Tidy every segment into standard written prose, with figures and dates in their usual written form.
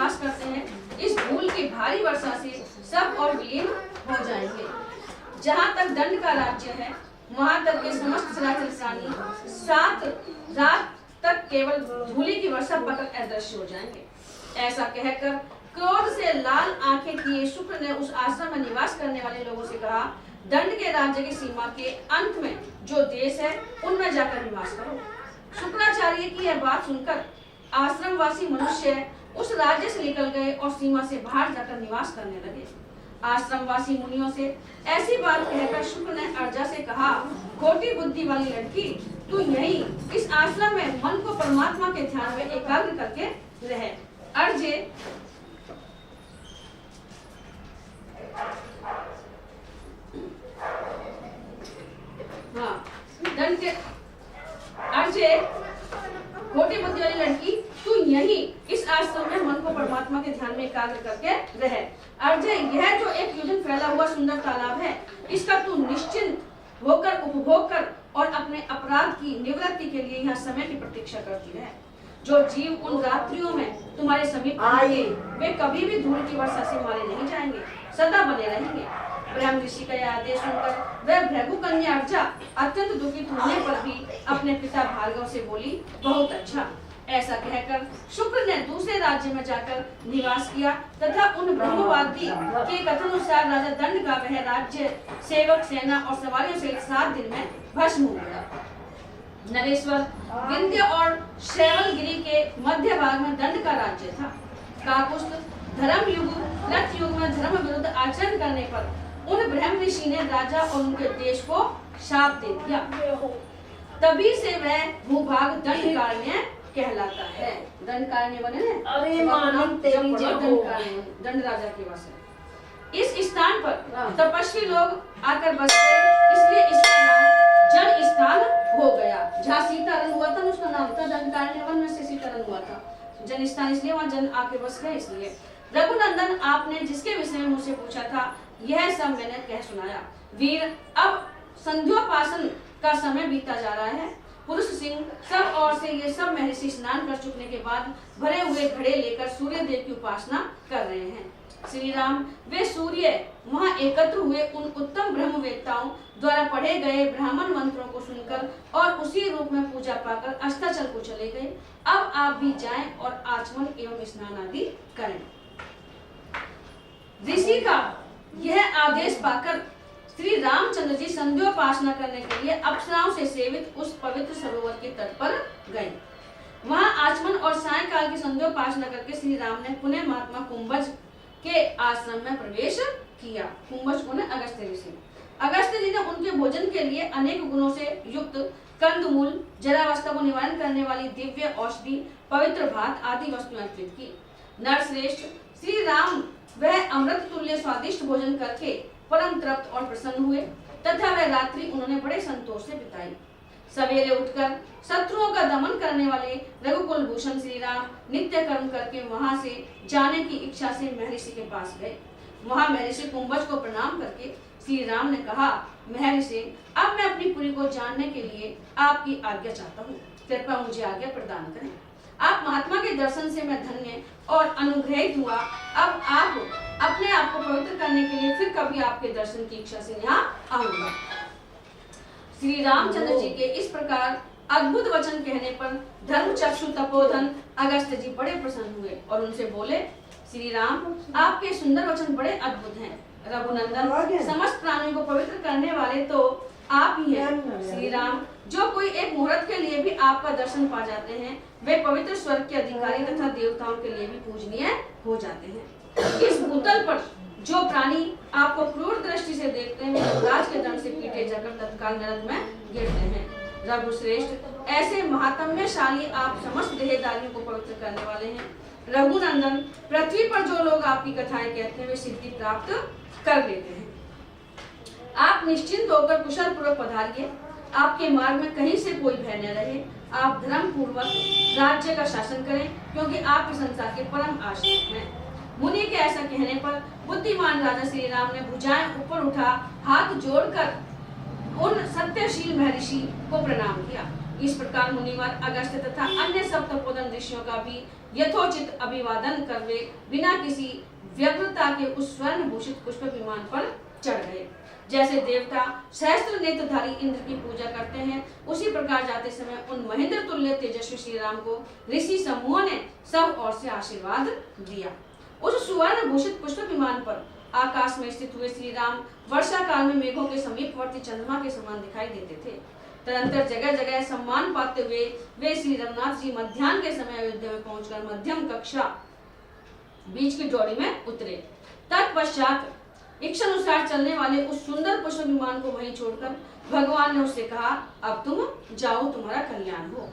निवास करते हैं, इस धूल की भारी वर्षा से सब और विलीन हो जाएंगे। जहाँ तक दंड का राज्य है, वहां तक के समस्त चराचर प्राणी 7 रात तक केवल धूली की वर्षा पाकर अदृश्य हो जाएंगे। ऐसा कहकर क्रोध से लाल आंखें किए शुक्र ने उस आश्रम में निवास करने वाले लोगों से कहा, दंड के राज्य की सीमा के अंत में जो देश है उनमें जाकर निवास करो। शुक्राचार्य की यह बात सुनकर आश्रमवासी मनुष्य उस राज्य से निकल गए और सीमा से बाहर जाकर निवास करने लगे। आश्रमवासी मुनियों से ऐसी बात कहकर शुक्र ने अर्जा से कहा, खोटी बुद्धि वाली लड़की, तू यहीं इस आश्रम में मन को परमात्मा के ध्यान में एकाग्र करके रहे। अर्जे दंड के अर्जे खोटी बुद्धि वाली लड़की, तू यहीं इस आश्रम में मन को परमात्मा के ध्यान में एकाग्र करके रहे। अर्जे, यह जो एक योजन फैला हुआ सुंदर तालाब है, इसका तू निश्चिंत होकर उपभोग कर और अपने अपराध की निवृत्ति के लिए यहाँ समय की प्रतीक्षा करती है। जो जीव उन रात्रियों में तुम्हारे समीप आएंगे, वे कभी भी धूल की वर्षा से मारे नहीं जाएंगे, सदा बने रहेंगे। ब्रह्म ऋषि का यह आदेश सुनकर वह भृगु कन्या अर्चा अत्यंत दुखित होने पर भी अपने पिता भार्गव से बोली, बहुत अच्छा। ऐसा कहकर शुक्र ने दूसरे राज्य में जाकर निवास किया तथा उन ब्रह्मवादी के कथनानुसार राजा दंड का वह राज्य सेवक, सेना और सवारियों सहित 7 दिन में भस्म हो गया। नरेश्वर, विंध्य और शैवलगिरी के मध्य भाग में दंड का राज्य था। काकुस्थ धर्म युग, रथ युग में धर्म विरुद्ध आचरण करने पर उन ब्रह्म ऋषि ने राजा और उनके देश को शाप दे दिया। तभी से वह भूभाग दंडकारण्य कहलाता है। दंडकारण्य बने ना, अरे मानिक तेरी जय हो। दंड राजा के वश है। इस स्थान पर तपस्वी लोग आकर बस गए, इसलिए इसका नाम जन स्थान हो गया। जहाँ सीता रन हुआ था उसका नाम था दंडकारण्य, वन में से सीता रन हुआ था। जन स्थान इसलिए वहाँ जन आके बस गए इसलिए। रघुनंदन, आपने जिसके विषय में मुझसे पूछा था यह सब मैंने कह सुनाया। वीर, अब संध्योपासन का समय बीता जा रहा है। पुरुष सिंह सब ओर से ये सब महर्षि स्नान कर चुकने के बाद भरे हुए घड़े लेकर सूर्य देव की उपासना कर रहे हैं। श्री राम, वे सूर्य वहां एकत्र हुए उन उत्तम ब्रह्मवेत्ताओं द्वारा पढ़े गए ब्राह्मण मंत्रों को सुनकर और उसी रूप में पूजा पाकर अस्ताचल को चले गए। अब आप भी जाएं और आचमन एवं स्नान आदि करें। ऋषि का यह आदेश पाकर श्री रामचंद्र जी संध्योपासना करने के लिए अप्सराओं से सेवित उस पवित्र सरोवर के तट पर गए। वहां आचमन और सायंकाल की संध्योपासना करके श्री राम ने पुनः महात्मा कुंभज के आश्रम में प्रवेश किया। कुंभज को ने अगस्त्य ऋषि। अगस्त्य जी ने उनके भोजन के लिए अनेक गुणों से युक्त कंदमूल, जरावस्था को निवारण करने वाली दिव्य औषधि, पवित्र भात आदि वस्तुएं अर्पित की। नरश्रेष्ठ श्री राम वह अमृत तुल्य स्वादिष्ट भोजन करके परम तृप्त और प्रसन्न हुए तथा वह रात्रि उन्होंने बड़े संतोष से बिताई। सवेरे उठकर शत्रुओं का दमन करने वाले रघुकुल भूषण श्री राम नित्य कर्म करके वहां से जाने की इच्छा से महर्षि के पास गए। वहां महर्षि कुंभज को प्रणाम करके श्री राम ने कहा, महर्षि, अब मैं अपनी पुरी को जानने के लिए आपकी आज्ञा चाहता हूँ, कृपया मुझे आज्ञा प्रदान करें। आप महात्मा के दर्शन से मैं धन्य और अनुग्रहित हुआ। अब आप अपने आप को पवित्र करने के लिए फिर कभी आपके दर्शन की इच्छा से यहाँ आऊंगा। श्री रामचंद्र जी के इस प्रकार अद्भुत वचन कहने पर धर्मचक्षु तपोधन अगस्त्य जी बड़े प्रसन्न हुए और उनसे बोले, श्री राम, आपके सुंदर वचन बड़े अद्भुत हैं। रघुनंदन, समस्त प्राणियों को पवित्र करने वाले तो आप ही हैं। श्री राम, जो कोई एक मुहूर्त के लिए भी आपका दर्शन पा जाते हैं, वे पवित्र स्वर्ग के अधिकारी तथा देवताओं के लिए भी पूजनीय हो जाते हैं। इस भूतल पर जो प्राणी आपको क्रूर दृष्टि से देखते हैं, वे राज के दंड से पीटे जाकर तत्काल नरक में गिरते हैं। रघुश्रेष्ठ, ऐसे महात्म्यशाली आप समस्त देहधारियों को पवित्र करने वाले हैं। रघुनंदन, पृथ्वी पर जो लोग आपकी कथाएं कहते हैं वे सिद्धि प्राप्त कर लेते हैं। आप निश्चिंत होकर कुशल पूर्वक पधारिए। आपके मार्ग में कहीं से कोई भय न रहे। आप धर्म पूर्वक राज्य का शासन करें, क्योंकि आप इस संसार के परम आश्रित हैं। मुनि के ऐसा कहने पर बुद्धिमान राजा श्री राम ने भुजाएं ऊपर उठा हाथ जोड़कर उन सत्यशील महर्षि को प्रणाम किया। इस प्रकार मुनिवर अगस्त्य तथा अन्य सब तपोधन ऋषियों का भी यथोचित अभिवादन करवे बिना किसी व्यग्रता के उस स्वर्ण भूषित पुष्प विमान पर चढ़ गए। जैसे देवता सहस्त्र नेत्रधारी इंद्र की पूजा करते हैं, उसी प्रकार जाते समय उन महेंद्र तुल्य तेजस्वी श्री राम को ऋषि समूह ने सब ओर से आशीर्वाद दिया। उस सुवर्ण भूषित पुष्प विमान पर आकाश में स्थित हुए श्री राम वर्षा काल में मेघों के समीपवर्ती चंद्रमा के समान दिखाई देते थे। तदंतर जगह जगह सम्मान पाते हुए वे श्री रघुनाथ जी मध्याह्न के समय अयोध्या में पहुंचकर मध्यम कक्षा बीच की डोरी में उतरे। तत्पश्चात इच्छानुसार चलने वाले उस सुंदर पुष्प विमान को वहीं छोड़कर भगवान ने उससे कहा, अब तुम जाओ, तुम्हारा कल्याण हो।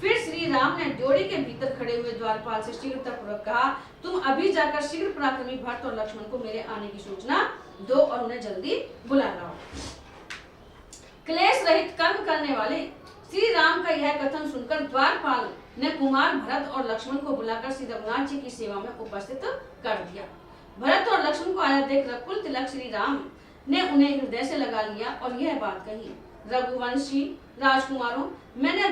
फिर श्री राम ने ड्योढ़ी के भीतर खड़े हुए द्वारपाल से शीघ्रतापूर्वक कहा, तुम अभी जाकर शीघ्र पराक्रमी भरत और लक्ष्मण को मेरे आने की सूचना दो और उन्हें जल्दी बुला लाओ। क्लेश रहित कर्म करने वाले श्री राम का यह कथन सुनकर द्वारपाल ने कुमार भरत और लक्ष्मण को बुलाकर श्री रघुनाथ जी की सेवा में उपस्थित कर दिया। भरत और लक्ष्मण को आया देख रघुकुल तिलक श्री राम ने उन्हें हृदय से लगा लिया और यह बात कही, रघुवंशी राजकुमारों, मैंने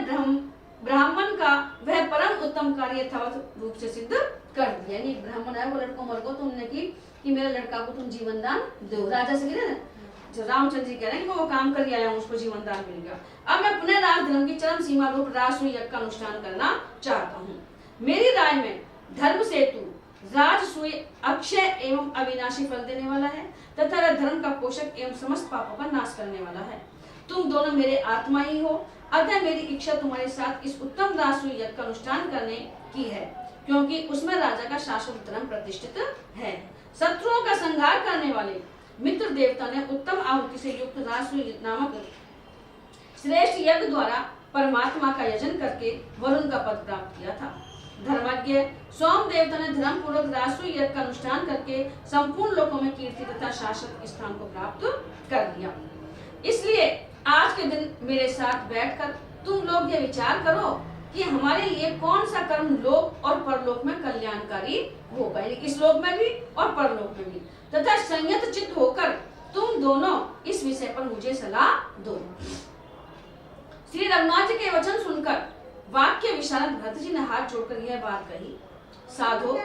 ब्राह्मण का वह परम उत्तम कार्य यथावत रूप से सिद्ध कर दिया। यानी ब्राह्मण है वो लड़को मर गो तो उन्होंने की कि मेरे लड़का को तुम जीवन दान दो। राजा से कह जो रामचंद्र जी कह रहे हैं कि वो काम कर आया हूँ, उसको जीवन दान मिल गया। अब मैं पुनः राज धर्म की चरम सीमा रूप राष्ट्र यज्ञ का अनुष्ठान करना चाहता हूँ। मेरी राय में धर्म सेतु राजसूय अक्षय एवं अविनाशी फल देने वाला है तथा वह धर्म का पोषक एवं समस्त पापों का नाश करने वाला है। तुम दोनों मेरे आत्मा ही हो, अतः मेरी इच्छा तुम्हारे साथ इस उत्तम राजसूय यज्ञ का अनुष्ठान करने की है, क्योंकि उसमें राजा का शाश्वत धर्म प्रतिष्ठित है। शत्रुओं का संहार करने वाले मित्र देवता ने उत्तम आहुति से युक्त राजसूय नामक श्रेष्ठ यज्ञ द्वारा परमात्मा का यजन करके वरुण का पद प्राप्त किया था। धर्मज्ञ सोम देवता ने धर्म पूर्वक राजसूय यज्ञ का अनुष्ठान करके संपूर्ण लोकों में कीर्ति तथा शाश्वत स्थान को प्राप्त कर दिया। इसलिए आज के दिन मेरे साथ बैठकर तुम लोग ये विचार करो कि हमारे लिए कौन सा कर्म लोक और परलोक में कल्याणकारी होगा, इस लोक में भी और परलोक में भी, तथा संयत चित्त होकर तुम दोनों इस विषय पर मुझे सलाह दो। श्री रघुनाथ जी के वचन सुनकर वाक्य विशारद भरत जी ने हाथ जोड़कर यह बात कही, साधो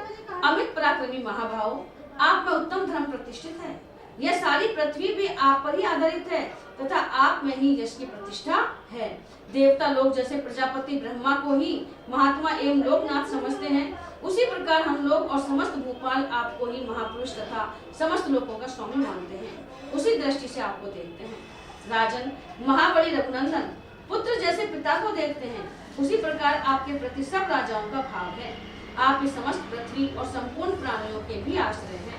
अमित पराक्रमी महाभाव, आप में उत्तम धर्म प्रतिष्ठित है। यह सारी पृथ्वी भी आप पर ही आधारित है तथा आप में ही यश की प्रतिष्ठा है। देवता लोग जैसे प्रजापति ब्रह्मा को ही महात्मा एवं लोकनाथ समझते हैं, उसी प्रकार हम लोग और समस्त भूपाल आपको ही महापुरुष तथा समस्त लोगों का स्वामी मानते हैं। उसी दृष्टि से आपको देखते हैं। राजन, महाबली रघुनंदन पुत्र जैसे पिता को देखते हैं, उसी प्रकार आपके प्रति सब राजाओं का भाव है। आप इस समस्त पृथ्वी और संपूर्ण प्राणियों के भी आश्रय हैं।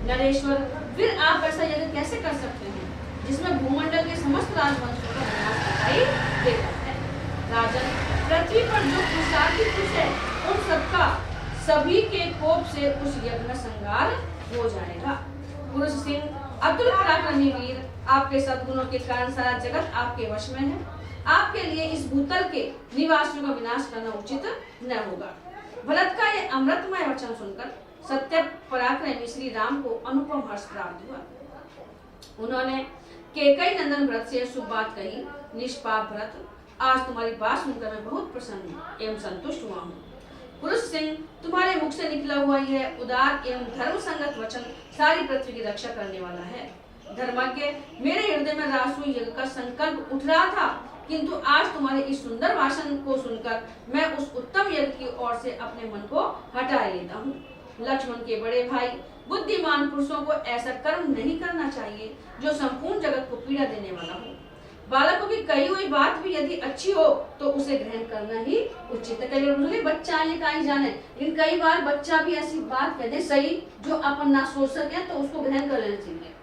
नरेश्वर, फिर आप ऐसा यज्ञ कैसे कर सकते हैं जिसमें भूमंडल के समस्त राजवंशों का विनाश दिखाई देता है? राजन, पृथ्वी पर जो पुरुषार्थी पुरुष है उन सबका सभी के कोप से उस यज्ञ में संहार हो जाएगा। पुरुष सिंह, अतुल पराक्रमी वीर, आपके सद्गुणों के कारण सारा जगत आपके वश में है। आपके लिए इस भूतल के निवासियों का विनाश करना उचित न होगा। भरत का ये अमृतमय वचन सुनकर सत्य पराक्रमी श्री राम को अनुपम हर्ष प्राप्त हुआ। उन्होंने कैकेयी नंदन भरत से शुभ बात कही, निष्पाप भरत, आज तुम्हारी बात सुनकर मैं बहुत प्रसन्न एवं संतुष्ट हुआ हूँ। पुरुष सिंह, तुम्हारे मुख से निकला हुआ यह उदार एवं धर्म संगत वचन सारी पृथ्वी की रक्षा करने वाला है। धर्मज्ञ, मेरे हृदय में राजसूय यज्ञ का संकल्प उठ रहा था, किंतु आज तुम्हारे इस सुंदर भाषण को सुनकर मैं उस उत्तम यज्ञ की ओर से अपने मन को हटा लेता हूँ। लक्ष्मण के बड़े भाई, बुद्धिमान पुरुषों को ऐसा कर्म नहीं करना चाहिए जो संपूर्ण जगत को पीड़ा देने वाला हो। बालकों की कही हुई बात भी यदि अच्छी हो तो उसे ग्रहण करना ही उचित है। कई लोग बच्चा ये कहीं जाने, लेकिन कई बार बच्चा भी ऐसी बात कह दे सही जो अपन ना सोच सके तो उसको ग्रहण कर लेना चाहिए।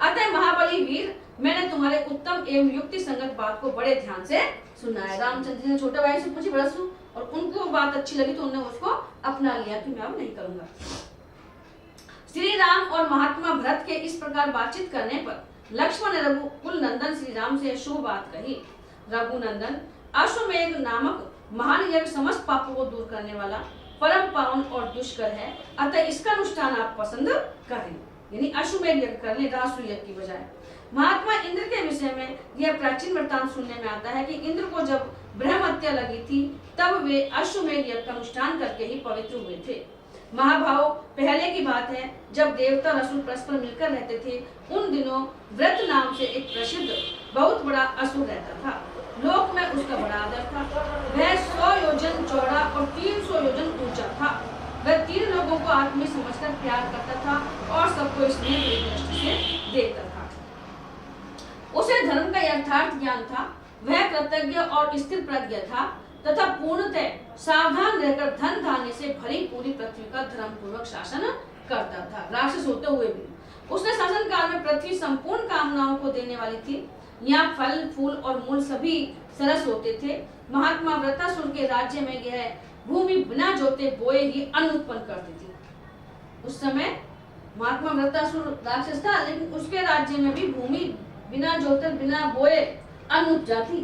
अतः महाबली वीर, मैंने तुम्हारे उत्तम एवं युक्ति संगत बात को बड़े ध्यान से सुना है। रामचंद्र जी ने छोटे भाई से पूछी बड़ा सुन, और उनको बात अच्छी लगी तो उन्होंने उसको अपना लिया कि मैं अब नहीं करूंगा। श्री राम और महात्मा भरत के इस प्रकार बातचीत करने पर लक्ष्मण ने रघुकुल नंदन श्री राम से शुभ बात कही। रघुनंदन, अश्वमेध नामक महान यज्ञ समस्त पापों को दूर करने वाला परम पावन और दुष्कर है, अतः इसका अनुष्ठान आप पसंद करें। यानी अश्वमेध यज्ञ करने राजसूय यज्ञ की बजाय। महात्मा इंद्र के विषय में यह प्राचीन वृत्तांत सुनने में आता है कि इंद्र को जब ब्रह्महत्या लगी थी, तब वे अश्वमेध यज्ञ का अनुष्ठान करके ही पवित्र हुए थे। महाभाव, पहले की बात है जब देवता और असुर परस्पर मिलकर रहते थे, उन दिनों व्रत नाम से एक प्रसिद्ध बहुत बड़ा असुर रहता था। लोक में उसका बड़ा आदर था। वह 100 योजन चौड़ा और 300 योजन ऊंचा था। वह 3 लोगों को आत्मीय समझकर प्यार करता था और सबको स्नेह की दृष्टि से देखता था। उसे धर्म का यथार्थ ज्ञान था। वह कृतज्ञ और स्थिर प्रज्ञ था तथा पूर्णतः सावधान रहकर धन धान्य से भरी पूरी पृथ्वी का धर्म पूर्वक शासन करता था, राक्षस होते हुए भी। उसने शासन काल में पृथ्वी संपूर्ण कामनाओं को देने वाली थी। यहाँ फल फूल और मूल सभी सरस होते थे। महात्मा वृत्तासुर के राज्य में यह भूमि बिना जोते बोए ही अन्न उत्पन्न करती थी। उस समय महात्मा वृत्तासुर राक्षस था, लेकिन उसके राज्य में भी भूमि बिना जोते बिना बोए अन्न उपजाती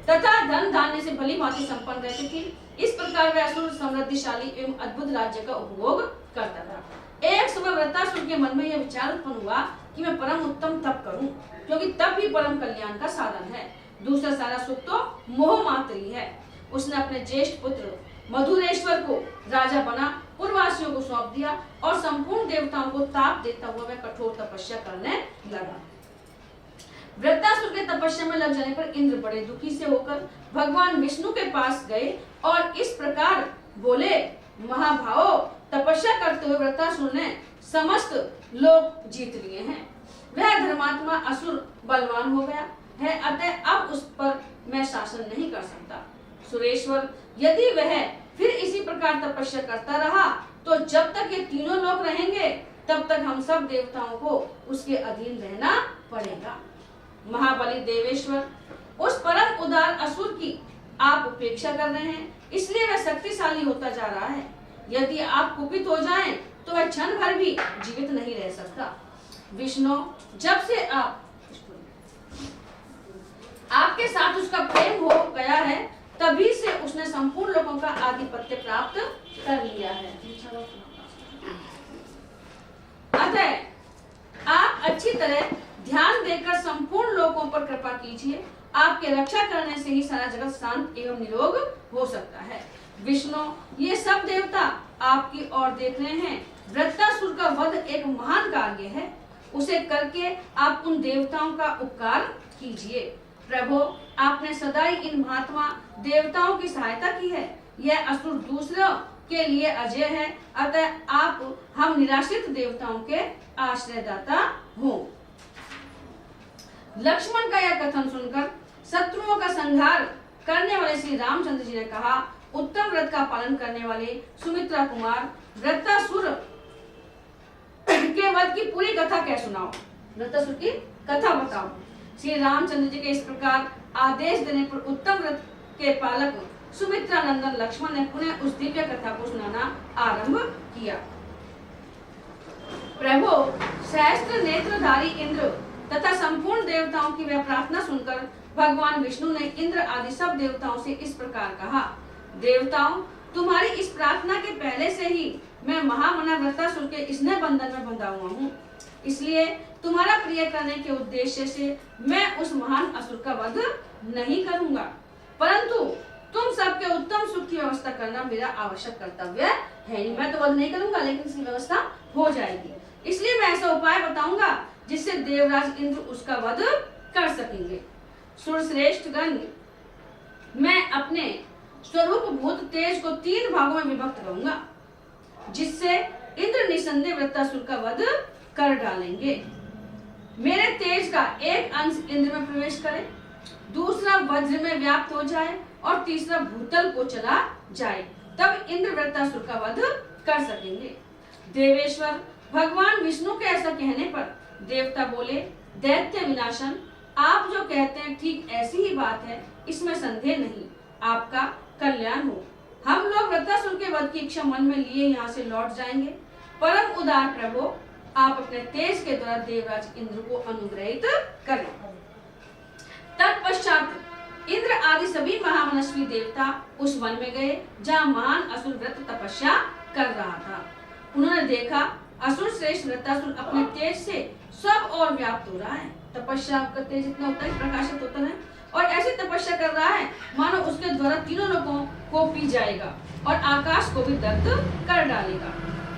तथा धन धान्य से भली भांति संपन्न रहती थी। इस प्रकार वह असुर समृद्धिशाली एवं अद्भुत राज्य का उपभोग करता था। एक सुबह वृत्तासुर के मन में यह विचार उत्पन्न हुआ कि मैं परम उत्तम तप करूं, क्योंकि तप ही परम कल्याण का साधन है। दूसरा सारा सुख तो मोह मात्र ही है। उसने अपने ज्येष्ठ पुत्र मधुरेश्वर को राजा बना, पूर्ववासियों को सौंप दिया और संपूर्ण देवताओं को ताप देता हुआ वह कठोर तपस्या करने लगा। वृत्तासुर के तपस्या में लग जाने पर इंद्र बड़े दुखी से होकर भगवान विष्णु के पास गए और इस प्रकार बोले, महाभाव, तपस्या करते हुए वृत्तासुर ने समस्त लोक जीत लिए हैं। वह धर्मात्मा असुर बलवान हो गया है, अतः अब उस पर मैं शासन नहीं कर सकता। सुरेश्वर, यदि वह फिर इसी प्रकार तपस्या करता रहा तो जब तक ये तीनों लोग रहेंगे तब तक हम सब देवताओं को उसके अधीन रहना पड़ेगा। महाबली देवेश्वर, उस परम उदार असुर की आप उपेक्षा कर रहे हैं, इसलिए वह शक्तिशाली होता जा रहा है। यदि आप कुपित हो जाएं, तो वह क्षण भर भी जीवित नहीं रह सकता। विष्णु, जब से आपके साथ उसका प्रेम हो गया है, तभी से उसने संपूर्ण लोगों का आधिपत्य प्राप्त कर लिया है। अतः आप अच्छी तरह ध्यान देकर संपूर्ण लोगों पर कृपा कीजिए। आपके रक्षा करने से ही सारा जगत शांत एवं निरोग हो सकता है। विष्णु, ये सब देवता आपकी ओर देख रहे हैं। वृत्तासुर का वध एक महान कार्य है, उसे करके आप उन देवताओं का उपकार कीजिए। प्रभु, आपने सदा ही इन महात्मा देवताओं की सहायता की है। यह असुर दूसरों के लिए अजय है, अतः आप हम निराश्रित देवताओं के आश्रयदाता हो। लक्ष्मण का यह कथन सुनकर शत्रुओं का संहार करने वाले श्री रामचंद्र जी ने कहा, उत्तम व्रत का पालन करने वाले सुमित्रा कुमार वृत्तासुर के वध की पूरी कथा क्या सुनाओ। वृत्तासुर की कथा बताओ। श्री रामचंद्र जी के इस प्रकार आदेश देने पर उत्तम व्रत के पालक सुमित्रा नंदन लक्ष्मण ने पुनः उस दिव्य कथा को सुनाना आरंभ किया। प्रभु, सहस्त्र नेत्रधारी इंद्र तथा संपूर्ण देवताओं की वह प्रार्थना सुनकर भगवान विष्णु ने इंद्र आदि सब देवताओं से इस प्रकार कहा, देवताओं, तुम्हारी इस प्रार्थना के पहले से ही मैं महामना वृत्तासुर के स्नेह बंधन में बंधा हुआ हूँ। इसलिए तुम्हारा प्रिय करने के उद्देश्य से मैं उस महान असुर का वध नहीं करूंगा, परंतु तुम सबके उत्तम सुख की व्यवस्था करना मेरा आवश्यक कर्तव्य है। मैं तो वध नहीं करूंगा, लेकिन इसकी व्यवस्था हो जाएगी। इसलिए मैं ऐसा उपाय बताऊंगा जिससे देवराज इंद्र उसका वध कर सकेंगे। सुरश्रेष्ठ गण, मैं अपने स्वरूप भूत तेज को 3 भागों में विभक्त करूंगा, जिससे इंद्र निसंदेह वृत्तासुर का वध कर डालेंगे। मेरे तेज का एक अंश इंद्र में प्रवेश करे, दूसरा वज्र में व्याप्त हो जाए और तीसरा भूतल को चला जाए, तब इंद्र वृत्तासुर का वध कर सकेंगे। देवेश्वर, भगवान विष्णु के ऐसा कहने पर देवता बोले, दैत्य विनाशन, आप जो कहते हैं ठीक ऐसी ही बात है, इसमें संदेह नहीं। आपका कल्याण हो। हम लोग वृत्तासुर के वध की इच्छा मन में लिए यहाँ से लौट जाएंगे। परम उदार प्रभु, आप अपने तेज के द्वारा देवराज इंद्र को अनुग्रहित करें। तत्पश्चात इंद्र आदि सभी महामनस्वी देवता उस वन में गए जहाँ महान असुर व्रत तपस्या कर रहा था। उन्होंने देखा असुर श्रेष्ठ वृत्तासुर अपने तेज से सब और व्याप्त हो रहा है। तपस्या का तेज इतना होता है, प्रकाशित होता है, और ऐसी तपस्या कर रहा है मानो उसके द्वारा तीनों लोगों को पी जाएगा और आकाश को भी दग्ध कर डालेगा।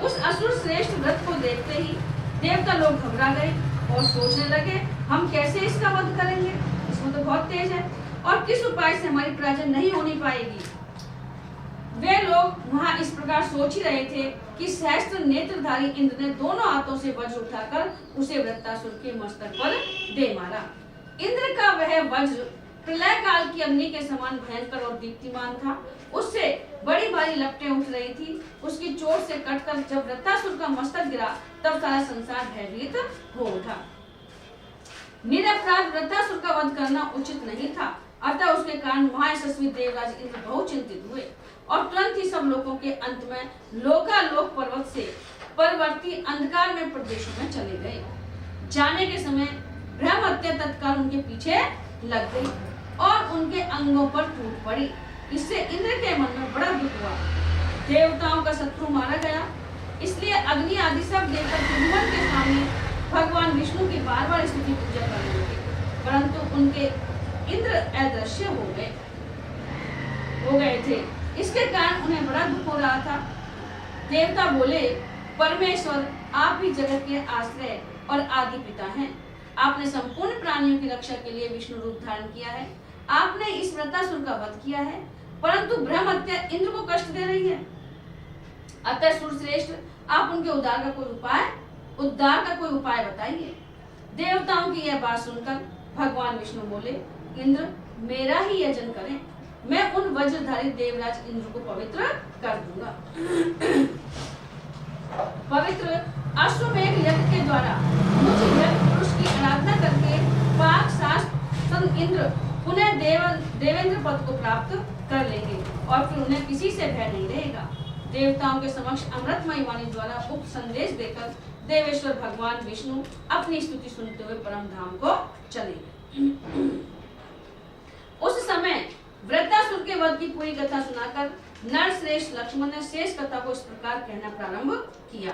उस असुर श्रेष्ठ व्रत को देखते ही देवता लोग घबरा गए और सोचने लगे, हम कैसे इसका वध करेंगे, इसमें तो बहुत तेज है और किस उपाय से हमारी पराजय नहीं होनी पाएगी। वे लोग वहां इस प्रकार सोच ही रहे थे कि सहस्त्र नेत्रधारी इंद्र ने दोनों हाथों से वज्र उठाकर उसे वृत्तासुर के मस्तक पर दे मारा। इंद्र का वह वज्र प्रलय काल की अग्नि के समान भयंकर और दीप्तिमान था। उससे बड़ी भारी लपटें उठ रही थी। उसकी चोट से कटकर जब वृत्तासुर का मस्तक गिरा तब सारा संसार भयभीत हो उठा। निरपराध वृत्तासुर का वध करना उचित नहीं था, अतः उसके कारण महायशस्वी देवराज इंद्र बहुत चिंतित हुए और तुरंत ही सब लोगों के अंत में लोकालोक पर्वत से परवर्ती अंधकार में प्रदेशों में चले गए। जाने के समय ब्रह्महत्या तत्काल उनके पीछे लग गई और उनके अंगों पर टूट पड़ी। इससे इंद्र के मन में बड़ा दुख हुआ। देवताओं का शत्रु मारा गया, इसलिए अग्नि आदि सब देवता त्रिभुवन के सामने भगवान विष्णु की बार-बार स्तुति पूजा करने लगे, परंतु उनके इंद्र अदृश्य हो गए थे। इसके कारण उन्हें बड़ा दुख हो रहा था। देवता बोले, परमेश्वर आप ही जगत के आश्रय और आदि पिता हैं। आपने संपूर्ण प्राणियों की रक्षा के लिए विष्णु रूप धारण किया है। आपने इस वृत्तासुर का वध किया है, परंतु ब्रह्महत्या इंद्र को कष्ट दे रही है। अतः सुरश्रेष्ठ, आप उनके उद्धार का कोई उपाय बताइए। देवताओं की यह बात सुनकर भगवान विष्णु बोले, इंद्र मेरा ही यजन करें, मैं उन वज्रधारी देवराज इंद्र को पवित्र कर दूंगा। पवित्र अश्वमेध यज्ञ के द्वारा मुझ यज्ञ पुरुष की आराधना करके पाक शास्त्र इंद्र पुनः देवेंद्र पद को प्राप्त कर लेंगे और फिर उन्हें किसी से भय नहीं रहेगा। देवताओं के समक्ष अमृतमयी वाणी द्वारा उक्त संदेश देकर देवेश्वर भगवान विष्णु अपनी स्तुति सुनते हुए परम धाम को चले। उस समय वृत्तासुर के वध की पूरी कथा सुनाकर नरश्रेष्ठ लक्ष्मण ने शेष कथा को इस प्रकार कहना प्रारंभ किया।